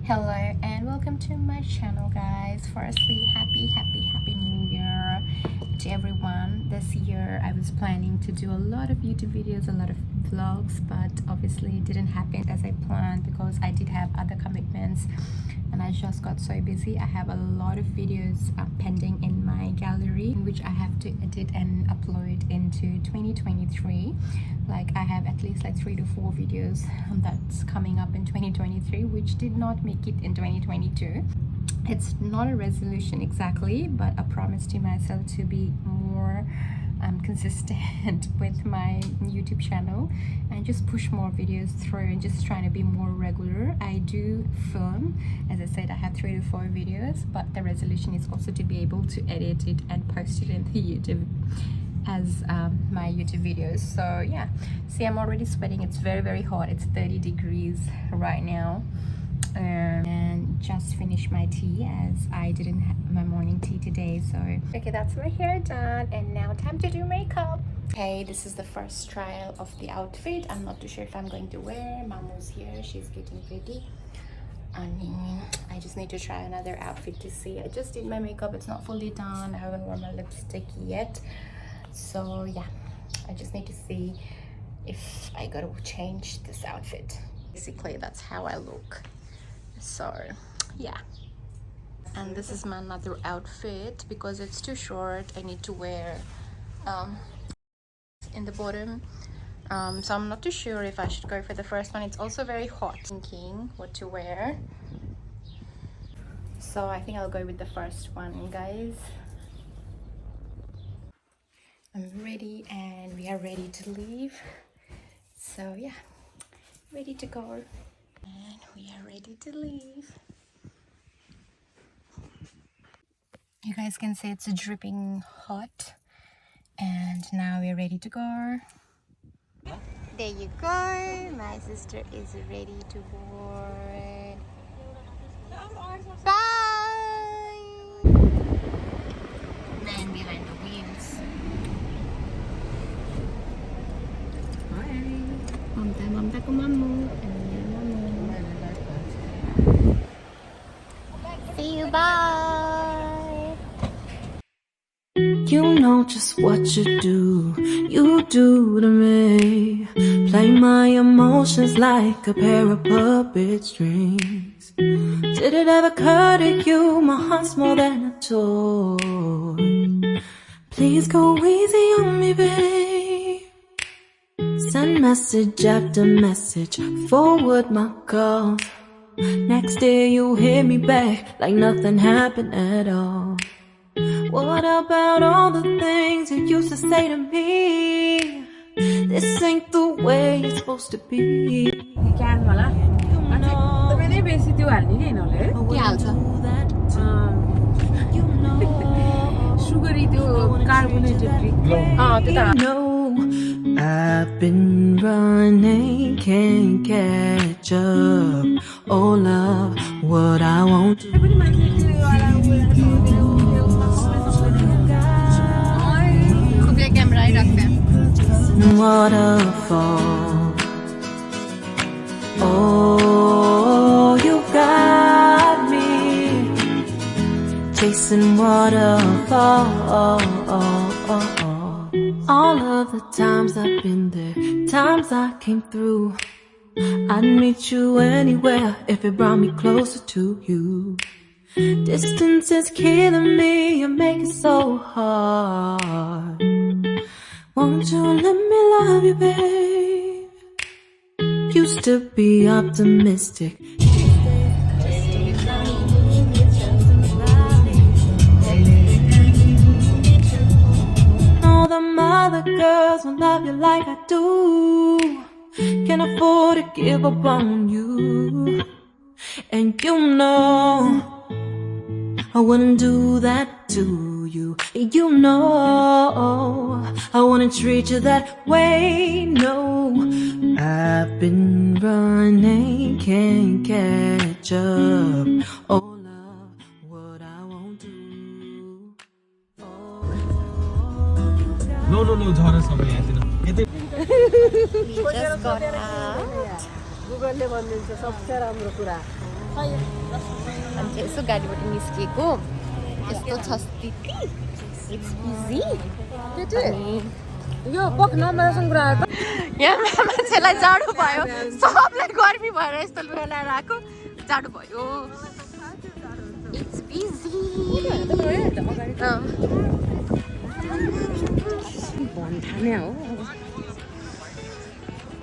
Hello and welcome to my channel, guys. Firstly, happy new year to everyone. This year I was planning to do a lot of YouTube videos, a lot of vlogs, but obviously it didn't happen as I planned because I did have other commitments and I just got so busy. I have a lot of videos pending in my gallery which I have to edit and upload into 2023. Like I have at least like 3 to 4 videos that's coming up in 2023 which did not make it in 2022. It's not a resolution exactly, but a promise to myself to be more consistent with my YouTube channel and just push more videos through and just trying to be more regular. I do film, as I said, I have 3 to 4 videos, but the resolution is also to be able to edit it and post it in the YouTube as my YouTube videos. So yeah, see, I'm already sweating. It's very hot. It's 30 degrees right now. And just finished my tea as I didn't have my morning tea today. So okay, that's my hair done and now time to do makeup. Okay, this is the first trial of the outfit. I'm not too sure if I'm going to wear. Mamu's here, she's getting ready. I just need to try another outfit to see. I just did my makeup, it's not fully done. I haven't worn my lipstick yet, so yeah, I just need to see if I gotta change this outfit. Basically that's how I look. So yeah, and this is my another outfit because it's too short. I need to wear in the bottom, so I'm not too sure if I should go for the first one. It's also very hot. Thinking what to wear, so I think I'll go with the first one, guys. I'm ready and we are ready to leave, so yeah, ready to go. And we are ready to leave. You guys can see it's dripping hot. And now we're ready to go. There you go. My sister is ready to board. Bye! Man behind the wheels. Hi. Mamta ko mamu. See you, bye. You know just what you do to me. Play my emotions like a pair of puppet strings. Did it ever occur to you my heart's more than a toy? Please go easy on me, babe. Send message after message, forward my calls. Next day you hit me back like nothing happened at all. What about all the things you used to say to me? This ain't the way it's supposed to be. Can wala. The way basic you are ni no le. You know, Sugary to carbonated drink. you know, I've been running, can't catch up. Oh love, what I want to. Waterfall. Oh, you got me chasing waterfall. All of the times I've been there, times I came through, I'd meet you anywhere if it brought me closer to you. Distance is killing me, you make it so hard. Won't you let me love you, babe? Used to be optimistic. All the other girls won't love you like I do. Can't afford to give up on you. And you know I wouldn't do that to you. You know I wouldn't treat you that way, no. I've been running, can't catch up. Oh love, what I won't do. No, झरा समय आएन यतै We just got out. Google ले भनिदिन्छ सबसे राम्रो कुरा अनि चाहिँ यसो गाडीबाट निस्किएको यस्तो छ स्थिति इट्स बिजी यो पक नम्बरसँग कुरा यहाँ मान्छेलाई जाडो भयो सबलाई गर्मी भएर यस्तो लुगा लगाएर आएको जाडो भयो इट्स बिजी भन्थाने हो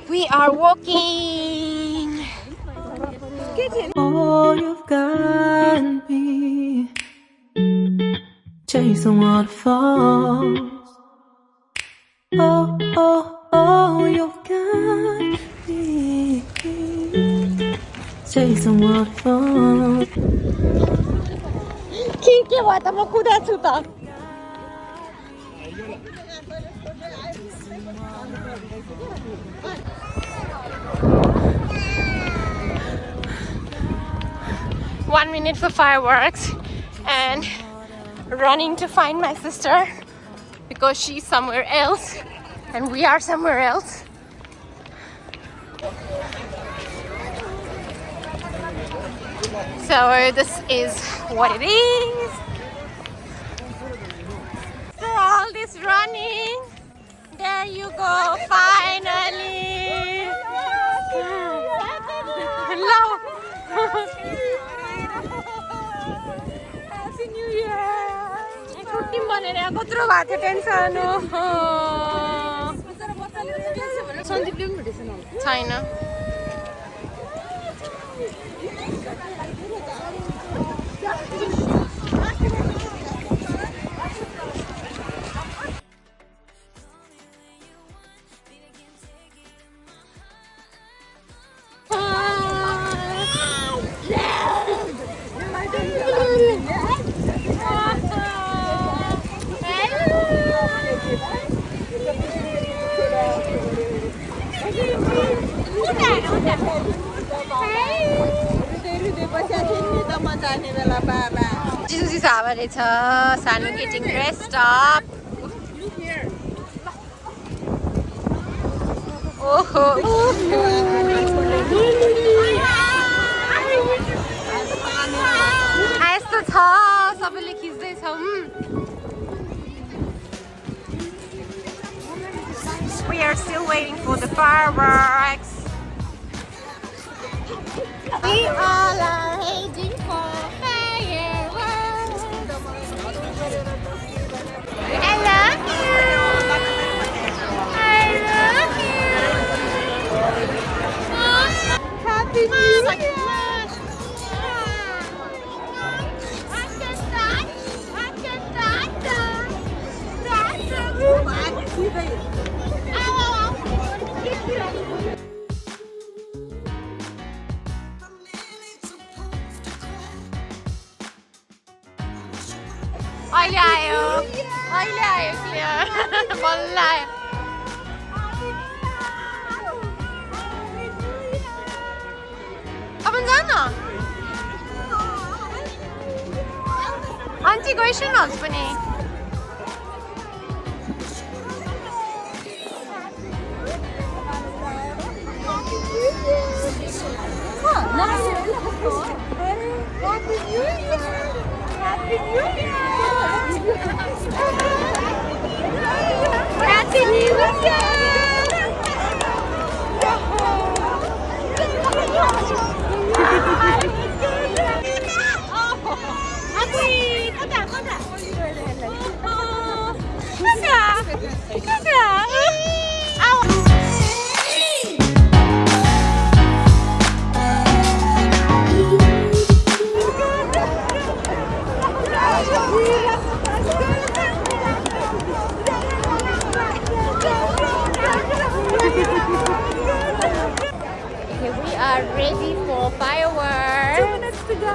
We are walking. Oh, you've got me chasing waterfalls. Oh, oh, oh, you've got me chasing waterfalls. के भयो त म कुदाछु त One minute for fireworks and running to find my sister because she's somewhere else and we are somewhere else. So this is what it is. After all this running, there you go, finally. Hello. Happy New Year. छुट्टी मनाएर कत्रो भएको थियो tension सन्दीपले पनि भेटेछन् छैन Jesus is Sanu getting dressed up. Oh, यस्तो छ सबैले खिच्दै छौं We are still waiting for the fireworks. We all are waiting for fireworks. I love you. I love you. Happy New Year. अहिले आयो क्लियर बल्ल आयो अपन जान आन्टी गइसक्नुहोस् पनि Happy New Year! Happy New Year! Okay, we are ready for fireworks. 2 minutes to go.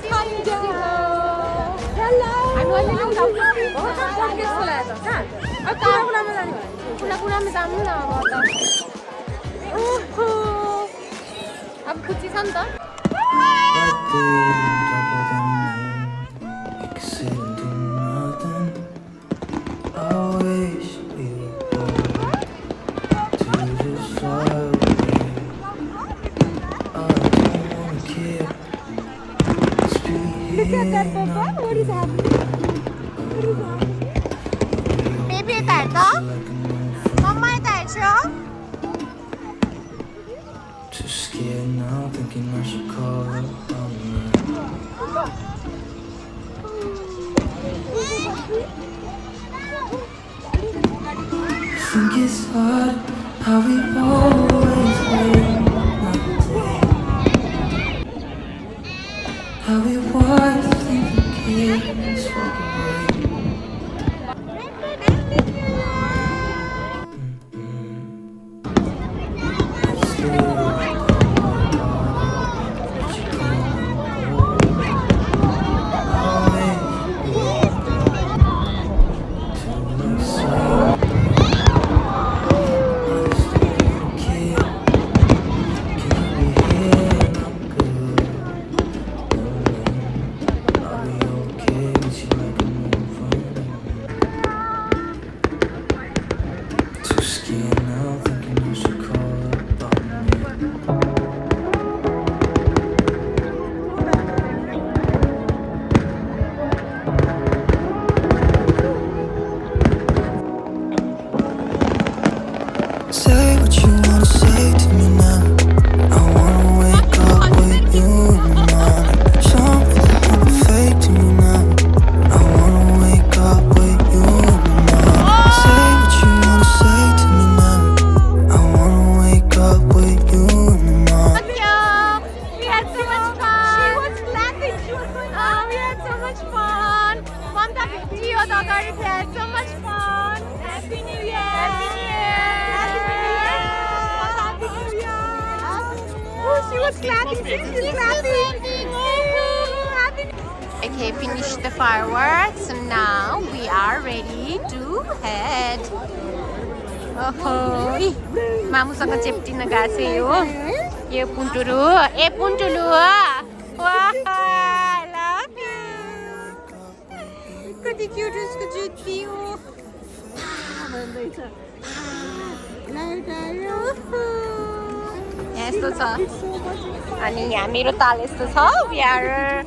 Countdown. Hello. I'm going to look up. अब खुसी छ नि त Look at that, Papa. What is happening? What is happening? Baby 달더? 엄마의 달죠? Too scared now, thinking I should call her on think it's hard how we always win. How we watch the kids walk away. Say what you wanna say to me now. I wanna wake up with you in the morning. Show me that I'm fake to me now. I wanna wake up with you in the morning. Say what you wanna say to me now. I wanna wake up with you in the morning. We had so much fun. She was laughing. She was going, oh, we had so much fun. Mamta video dagari, we had so much fun. Happy New Year. Happy New Year. Happy New Year. Oh, she was clapping. She's clapping. Okay, finished the fireworks. So now we are ready to head. Oh, मामुसँग चेप्टिन गएको छ यो यो पुन्टुरु ए पुन्टुलु वाह I love you कति cute उसको जुत्ती हो भन्दैछ यस्तो छ अनि यहाँ मेरो ताल यस्तो छ we are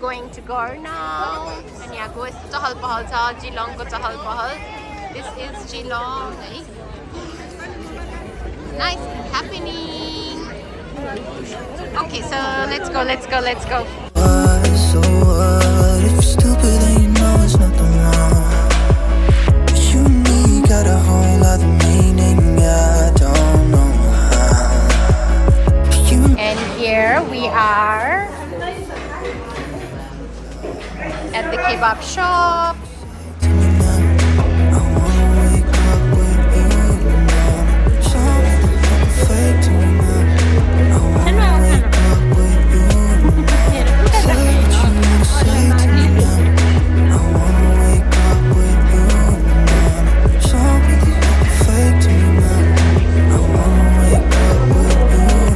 going to go now अनि यहाँको यस्तो चहल पहल छ जिलोङको चहल पहल this is Geelong nice happening okay so let's go So what if you're stupid and you know it's nothing wrong? But you and me got a whole other meaning. I don't know how. and here we are at the kebab shop I wanna wake up with you in the morning. Show me that I'm fake to me now. I wanna wake up with you in the morning. Say what you wanna say to me now. I wanna wake up with you in the morning. Show me that I'm fake to me now. I wanna wake up with you in the morning.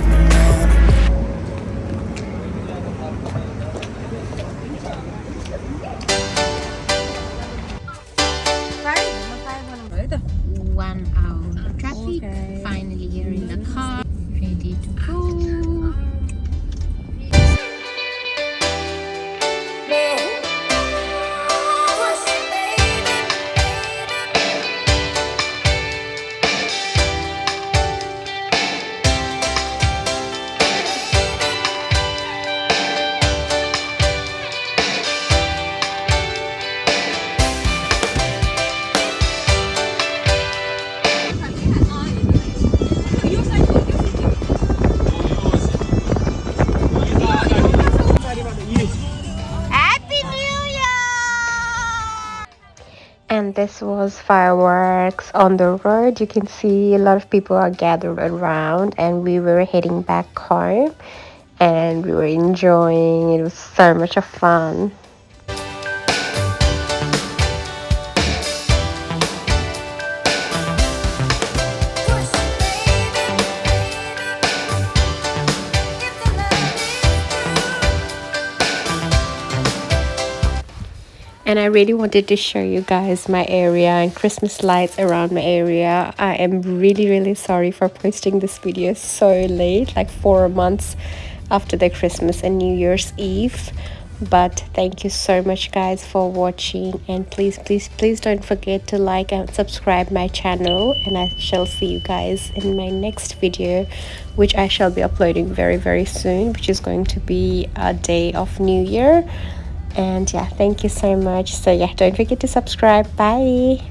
1 hour traffic finally here in the car ready to go Happy New Year! And this was fireworks on the road. You can see a lot of people are gathered around and we were heading back home and we were enjoying. It was so much of fun. And I really wanted to show you guys my area and Christmas lights around my area. I am really sorry for posting this video so late, like 4 months after the Christmas and New Year's Eve. But thank you so much guys for watching, and please don't forget to like and subscribe my channel, and I shall see you guys in my next video, which I shall be uploading very soon, which is going to be a day of New Year. And yeah, thank you so much. So yeah, don't forget to subscribe. Bye.